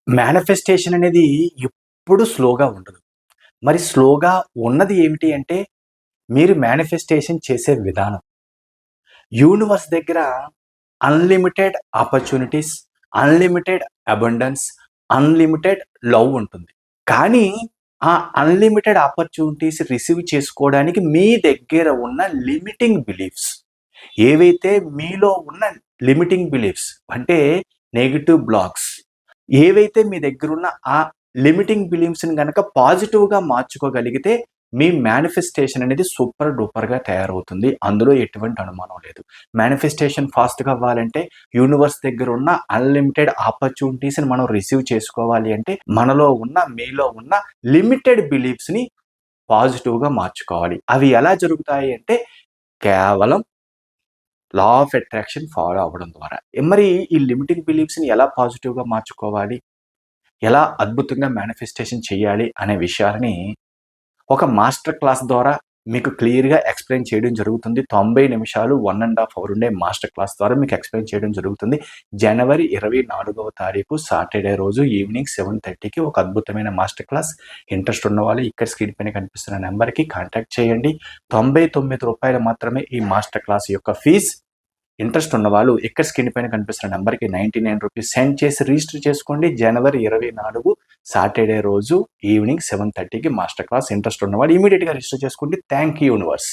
Manifestation అనేది ఎప్పుడు స్లోగా ఉండదు. మరి స్లోగా ఉన్నది ఏమిటి అంటే, మీరు మేనిఫెస్టేషన్ చేసే విధానం. యూనివర్స్ దగ్గర unlimited opportunities, unlimited abundance, unlimited love ఉంటుంది. కానీ ఆ అన్‌లిమిటెడ్ ఆపర్చునిటీస్ రిసీవ్ చేసుకోవడానికి మీ దగ్గర ఉన్న లిమిటింగ్ బిలీఫ్స్ ఏవైతే మీలో ఉన్న లిమిటింగ్ బిలీఫ్స్ అంటే నెగెటివ్ బ్లాక్స్ ఏవైతే మీ దగ్గరున్న ఆ లిమిటింగ్ బిలీఫ్స్‌ని గనక పాజిటివ్‌గా మార్చుకోగలిగితే, మీ మేనిఫెస్టేషన్ అనేది సూపర్ డూపర్‌గా తయారవుతుంది. అందులో ఎటువంటి అనుమానం లేదు. మేనిఫెస్టేషన్ ఫాస్ట్‌గా అవ్వాలంటే, యూనివర్స్ దగ్గరున్న అన్‌లిమిటెడ్ ఆపర్చునిటీస్‌ని మనం రిసీవ్ చేసుకోవాలి అంటే, మనలో ఉన్న, మీలో ఉన్న లిమిటెడ్ బిలీఫ్స్‌ని పాజిటివ్‌గా మార్చుకోవాలి. అవి ఎలా జరుగుతాయి అంటే, కేవలం లా ఆఫ్ అట్రాక్షన్ ఫాలో అవ్వడం ద్వారా. మరి ఈ లిమిటింగ్ బిలీఫ్స్‌ని ఎలా పాజిటివ్‌గా మార్చుకోవాలి? ఎలా అద్భుతంగా మేనిఫెస్టేషన్ చేయాలి అనే విషయాలని ఒక మాస్టర్ క్లాస్ ద్వారా మీకు క్లియర్‌గా ఎక్స్‌ప్లెయిన్ చేయడం జరుగుతుంది. 90 నిమిషాలు 1 ½ అవర్ ఉండే మాస్టర్ క్లాస్ ద్వారా మీకు ఎక్స్‌ప్లెయిన్ చేయడం జరుగుతుంది. జనవరి 24వ తారీఖు సాటర్‌డే రోజు ఈవినింగ్ 7:30కి ఒక అద్భుతమైన మాస్టర్ క్లాస్. ఇంట్రెస్ట్ ఉన్నవాళ్ళు ఇక్కడ స్క్రీన్ పైన కనిపిస్తున్న నంబర్‌కి కాంటాక్ట్ చేయండి. రూ. 99 మాత్రమే ఈ మాస్టర్ క్లాస్ యొక్క ఫీజ్. ఇంట్రెస్ట్ ఉన్నవాళ్ళు ఇక్కడ స్క్రీన్ పైన కనిపిస్తున్న నంబర్‌కి రూ. 99 సెండ్ చేసి రిజిస్టర్ చేసుకోండి. జనవరి 24 సాటర్‌డే రోజు ఈవినింగ్ 7:30కి మాస్టర్ క్లాస్. ఇంట్రెస్ట్ ఉన్నవాళ్ళు ఇమ్మీడియేట్‌గా రిజిస్టర్ చేసుకోండి. Thank you universe.